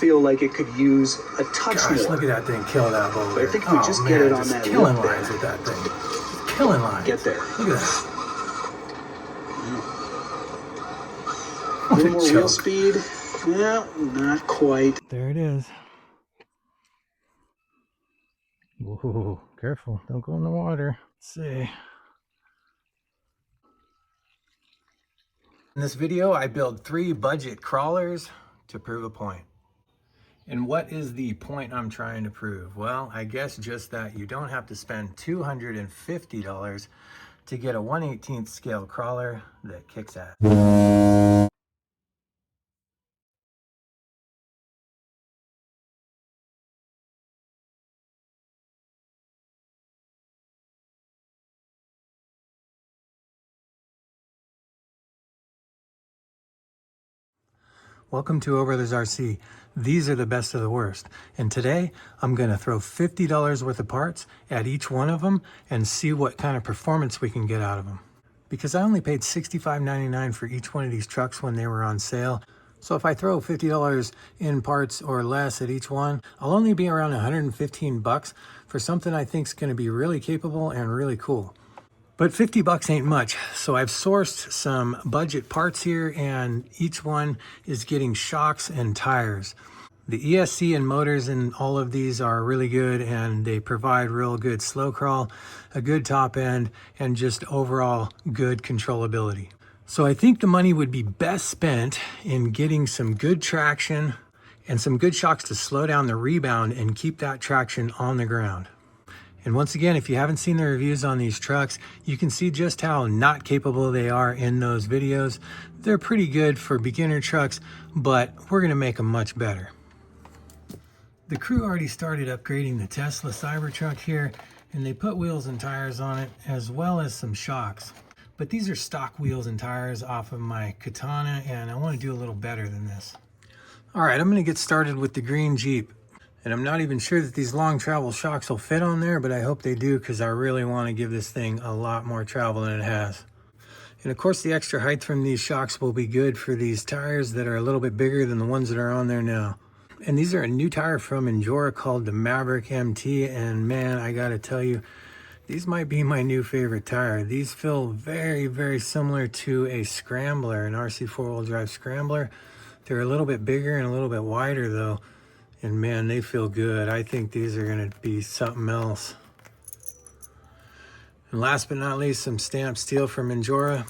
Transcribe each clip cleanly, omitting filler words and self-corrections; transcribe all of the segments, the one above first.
feel like it could use a touch more. Look at that thing kill that boulder. But I think if we just get it on that killing lip lines there. with that thing. Just killing lines. Get there. Look at that. A little more wheel speed. Well, not quite. There it is. Whoa, careful. Don't go in the water. Let's see. In this video, I build 3 budget crawlers to prove a point. And what is the point I'm trying to prove? Well, I guess just that you don't have to spend $250 to get a 1/18 scale crawler that kicks ass. Welcome to Over the Jjrc. These are the best of the worst. And today I'm going to throw $50 worth of parts at each one of them and see what kind of performance we can get out of them. Because I only paid $65.99 for each one of these trucks when they were on sale. So if I throw $50 in parts or less at each one, I'll only be around 115 bucks for something I think is going to be really capable and really cool. But 50 bucks ain't much, so I've sourced some budget parts here, and each one is getting shocks and tires. The ESC and motors in all of these are really good, and they provide real good slow crawl, a good top end, and just overall good controllability. So I think the money would be best spent in getting some good traction and some good shocks to slow down the rebound and keep that traction on the ground. And once again, if you haven't seen the reviews on these trucks, you can see just how not capable they are in those videos. They're pretty good for beginner trucks, but we're gonna make them much better. The crew already started upgrading the Tesla Cybertruck here, and they put wheels and tires on it, as well as some shocks. But these are stock wheels and tires off of my Katana, and I wanna do a little better than this. All right, I'm gonna get started with the green Jeep. And I'm not even sure that these long travel shocks will fit on there, but I hope they do, because I really want to give this thing a lot more travel than it has. And of course, the extra height from these shocks will be good for these tires that are a little bit bigger than the ones that are on there now. And these are a new tire from Jjrc called the Maverick MT, and man, I gotta tell you, these might be my new favorite tire. These feel very, very similar to a Scrambler, an RC four-wheel drive Scrambler. They're a little bit bigger and a little bit wider though. And man, they feel good. I think these are gonna be something else. And last but not least, some stamped steel from Jjrc.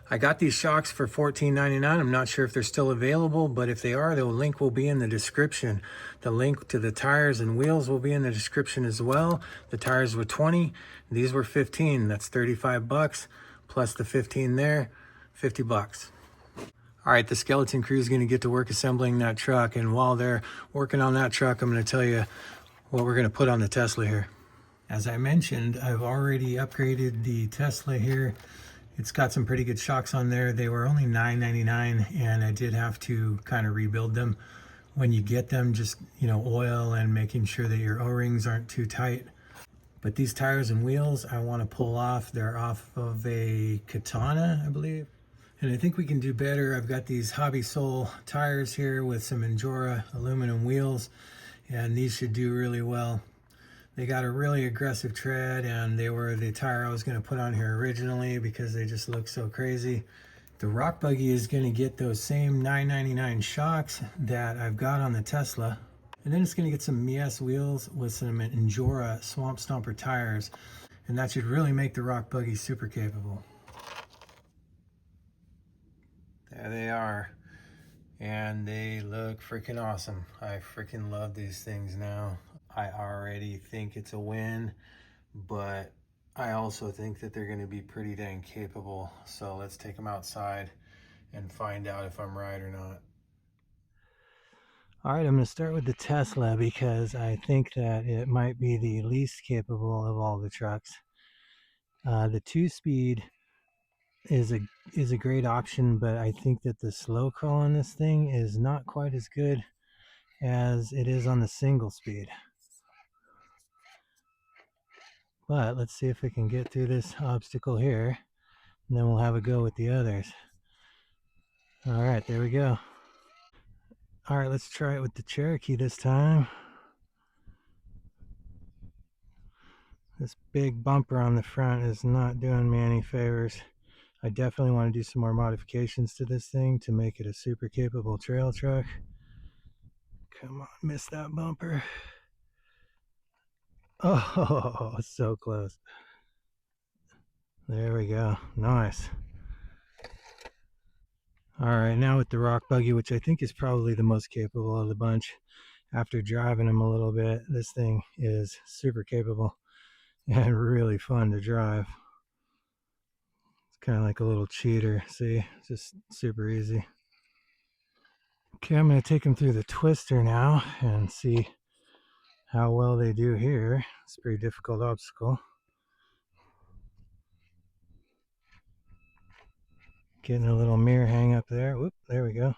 I got these shocks for $14.99. I'm not sure if they're still available, but if they are, the link will be in the description. The link to the tires and wheels will be in the description as well. The tires were 20, these were 15. That's 35 bucks, plus the 15 there, 50 bucks. All right, the skeleton crew is going to get to work assembling that truck, and while they're working on that truck, I'm going to tell you what we're going to put on the Tesla here. As I mentioned, I've already upgraded the Tesla here. It's got some pretty good shocks on there. They were only $9.99, and I did have to kind of rebuild them. When you get them, just, oil and making sure that your O-rings aren't too tight. But these tires and wheels, I want to pull off. They're off of a Katana, I believe. And I think we can do better. I've got these Hobby Soul tires here with some Jjrc aluminum wheels, and these should do really well. They got a really aggressive tread, and they were the tire I was going to put on here originally because they just look so crazy. The rock buggy is going to get those same $9.99 shocks that I've got on the Tesla. And then it's going to get some Meus wheels with some Jjrc Swamp Stomper tires, and that should really make the rock buggy super capable. There they are, and they look freaking awesome. I freaking love these things now. I already think it's a win, but I also think that they're going to be pretty dang capable. So let's take them outside and find out if I'm right or not. All right, I'm going to start with the Tesla because I think that it might be the least capable of all the trucks. The 2-speed is a great option, but I think that the slow crawl on this thing is not quite as good as it is on the single speed. But let's see if we can get through this obstacle here, and then we'll have a go with the others. All right, there we go. All right, let's try it with the Cherokee this time. This big bumper on the front is not doing me any favors. I definitely want to do some more modifications to this thing to make it a super capable trail truck. Come on, miss that bumper. Oh, so close. There we go. Nice. All right, now with the rock buggy, which I think is probably the most capable of the bunch. After driving him a little bit, this thing is super capable and really fun to drive. It's kind of like a little cheater. See, just super easy. Okay, I'm going to take him through the twister now and see how well they do here. It's a pretty difficult obstacle. Getting a little mirror hang up there. Whoop, there we go.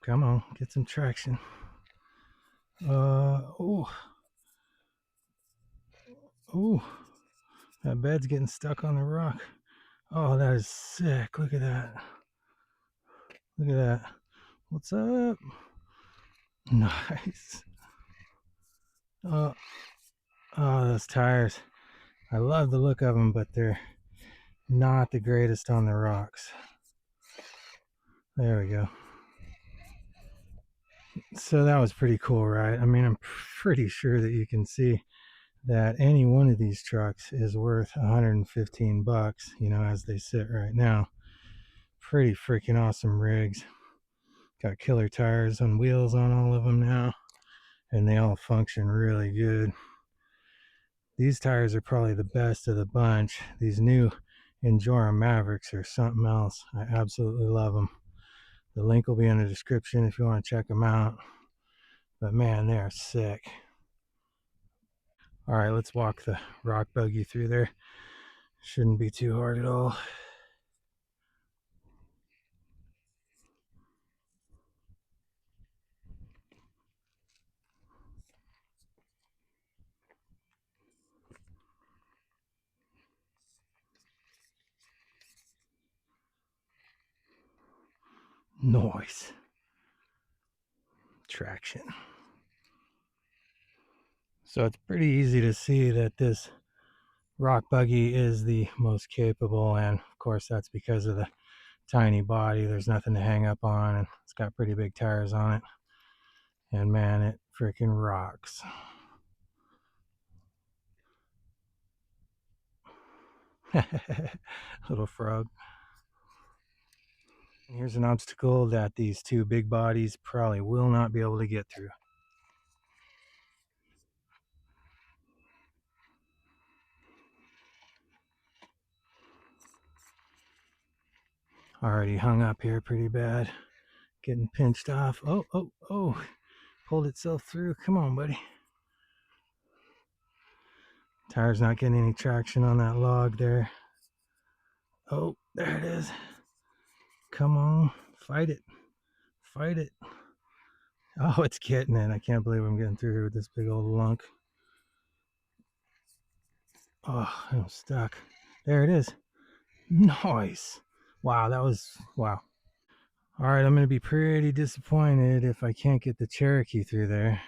Come on, get some traction. Oh, that bed's getting stuck on the rock. Oh, that is sick. Look at that. Look at that. What's up? Nice. Oh, those tires. I love the look of them, but they're not the greatest on the rocks. There we go. So that was pretty cool, right? I mean, I'm pretty sure that you can see that any one of these trucks is worth 115 bucks, you know, as they sit right now. Pretty freaking awesome rigs. Got killer tires on wheels on all of them now, and they all function really good. These tires are probably the best of the bunch. These new Jjrc Mavericks are something else. I absolutely love them. The link will be in the description if you want to check them out. But man, they're sick. All right, let's walk the rock buggy through there. Shouldn't be too hard at all. Noise. Traction. So it's pretty easy to see that this rock buggy is the most capable, and of course that's because of the tiny body. There's nothing to hang up on, and it's got pretty big tires on it. And man, it freaking rocks. Little frog. Here's an obstacle that these two big bodies probably will not be able to get through. Already hung up here pretty bad. Getting pinched off. Oh. Pulled itself through. Come on, buddy. Tire's not getting any traction on that log there. Oh, there it is. Come on. Fight it. Fight it. Oh, it's getting it. I can't believe I'm getting through here with this big old lunk. Oh, I'm stuck. There it is. Nice. Wow, that was, wow. All right, I'm going to be pretty disappointed if I can't get the Cherokee through there.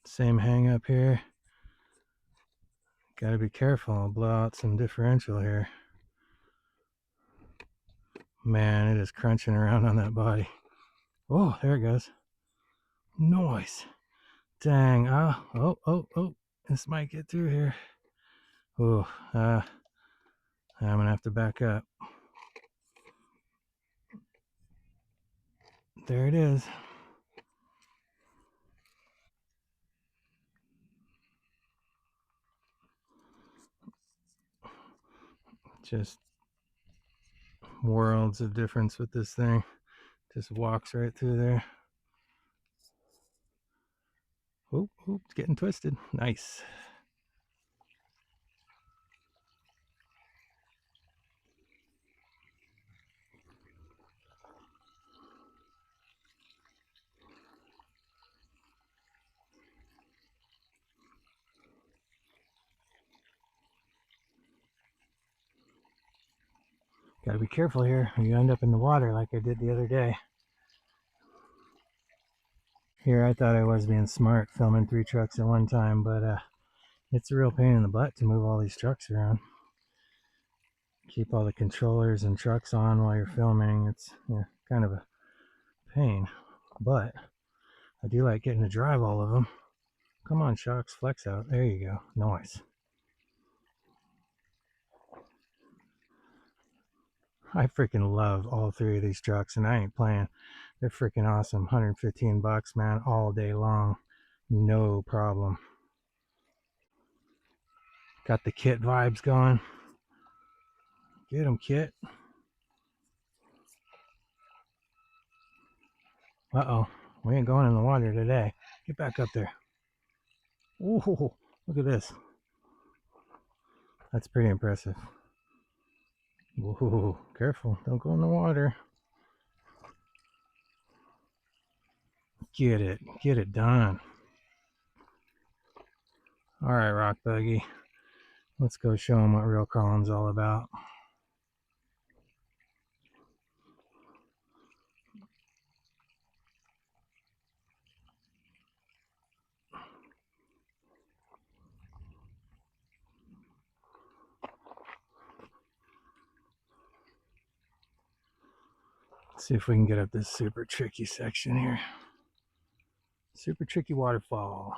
Same hang up here. Got to be careful. I'll blow out some differential here. Man, it is crunching around on that body. Oh, there it goes. Nice. Dang. Oh. This might get through here. Oh, I'm going to have to back up. There it is. Just worlds of difference with this thing. Just walks right through there. Oh, it's getting twisted. Nice. Gotta be careful here, or you end up in the water like I did the other day. Here, I thought I was being smart filming 3 trucks at one time, but it's a real pain in the butt to move all these trucks around. Keep all the controllers and trucks on while you're filming. It's kind of a pain, but I do like getting to drive all of them. Come on, shocks, flex out. There you go. Nice. I freaking love all 3 of these trucks, and I ain't playing. They're freaking awesome. 115 bucks, man, all day long. No problem. Got the Kit vibes going. Get them, Kit. Uh-oh. We ain't going in the water today. Get back up there. Ooh, look at this. That's pretty impressive. Whoa, careful. Don't go in the water. Get it. Get it done. All right, Rock Buggy. Let's go show them what real crawling's all about. Let's see if we can get up this super tricky section here. Super tricky waterfall.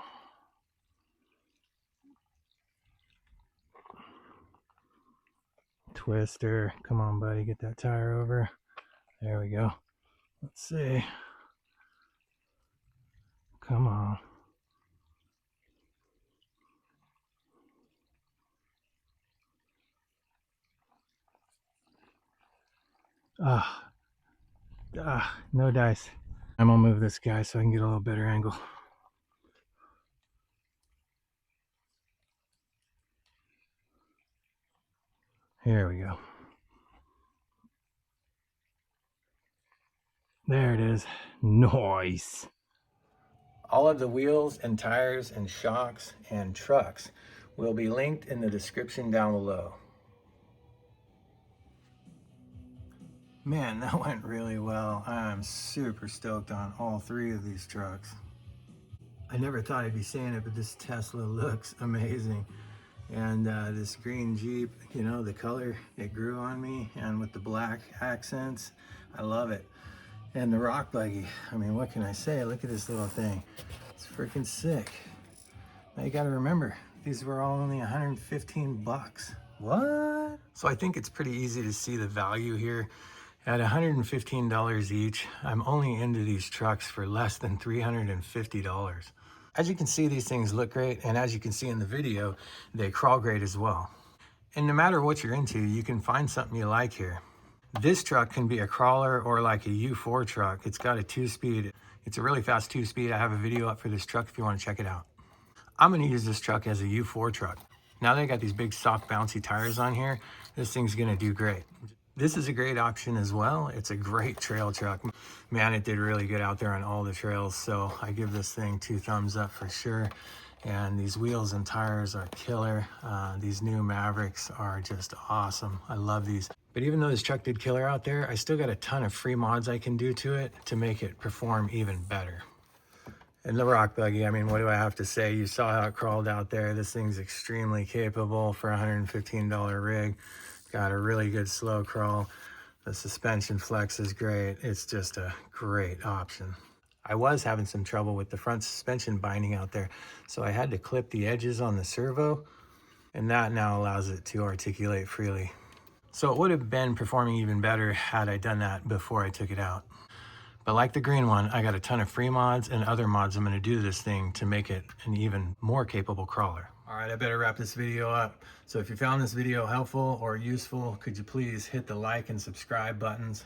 Twister. Come on, buddy. Get that tire over. There we go. Let's see. Come on. No dice. I'm gonna move this guy so I can get a little better angle. Here we go. There it is. Nice. All of the wheels and tires and shocks and trucks will be linked in the description down below. Man, that went really well. I'm super stoked on all 3 of these trucks. I never thought I'd be saying it, but this Tesla looks amazing. And this green Jeep, you know, the color, it grew on me. And with the black accents, I love it. And the Rock Buggy, I mean, what can I say? Look at this little thing. It's freaking sick. Now you gotta remember, these were all only 115 bucks. What? So I think it's pretty easy to see the value here. At $115 each, I'm only into these trucks for less than $350. As you can see, these things look great, and as you can see in the video, they crawl great as well. And no matter what you're into, you can find something you like here. This truck can be a crawler or like a U4 truck. It's got a 2-speed. It's a really fast 2-speed. I have a video up for this truck if you want to check it out. I'm going to use this truck as a U4 truck. Now they got these big soft bouncy tires on here, this thing's going to do great. This is a great option as well. It's a great trail truck. Man, it did really good out there on all the trails. So I give this thing 2 thumbs up for sure. And these wheels and tires are killer. These new Mavericks are just awesome. I love these. But even though this truck did killer out there, I still got a ton of free mods I can do to it to make it perform even better. And the Rock Buggy, I mean, what do I have to say? You saw how it crawled out there. This thing's extremely capable for a $115 rig. Got a really good slow crawl. The suspension flex is great. It's just a great option. I was having some trouble with the front suspension binding out there, so I had to clip the edges on the servo, and that now allows it to articulate freely. So it would have been performing even better had I done that before I took it out. But like the green one, I got a ton of free mods and other mods I'm going to do to this thing to make it an even more capable crawler. All right, I better wrap this video up. So if you found this video helpful or useful, could you please hit the like and subscribe buttons?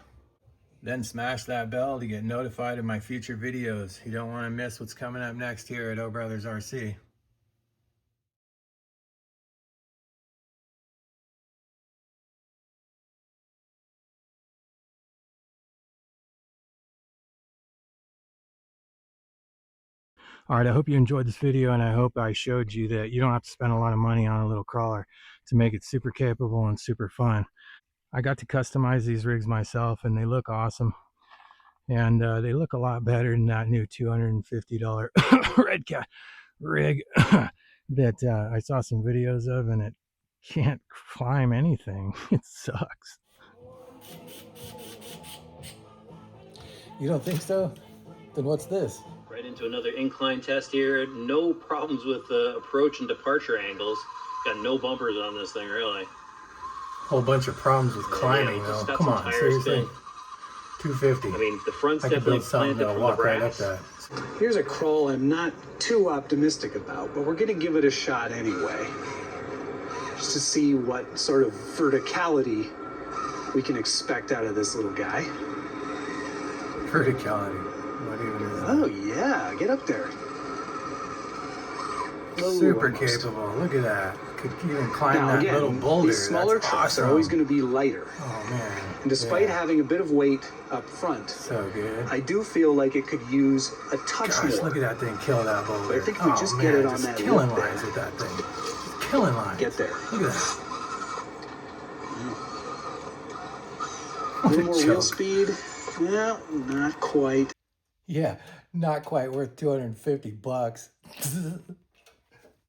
Then smash that bell to get notified of my future videos. You don't want to miss what's coming up next here at O Brothers RC. All right, I hope you enjoyed this video, and I hope I showed you that you don't have to spend a lot of money on a little crawler to make it super capable and super fun. I got to customize these rigs myself, and they look awesome. And they look a lot better than that new $250 Red Cat rig that I saw some videos of, and it can't climb anything. It sucks. You don't think so? Then what's this? Right into another incline test here. No problems with approach and departure angles. Got no bumpers on this thing, really. Whole bunch of problems with climbing, though. Come on, seriously. 250. I mean, the front's I could definitely build something planted that'll from the walk right up brass. that. Here's a crawl I'm not too optimistic about, but we're going to give it a shot anyway. Just to see what sort of verticality we can expect out of this little guy. Verticality. What even is that? Oh, yeah. Get up there. Oh, Super almost. capable. Look at that. Could even climb Now, that again, little boulder. these smaller That's trucks awesome. are always going to be lighter. Oh, man. And despite Yeah. having a bit of weight up front, So good. I do feel like it could use a touch Gosh, more. look at that thing kill that boulder. But I think if we just man, get it on just that killing lip there. lines with that thing. Just killing lines. Get there. Look at that. A little more wheel Choke. speed? Well, not quite. Yeah, not quite worth $250.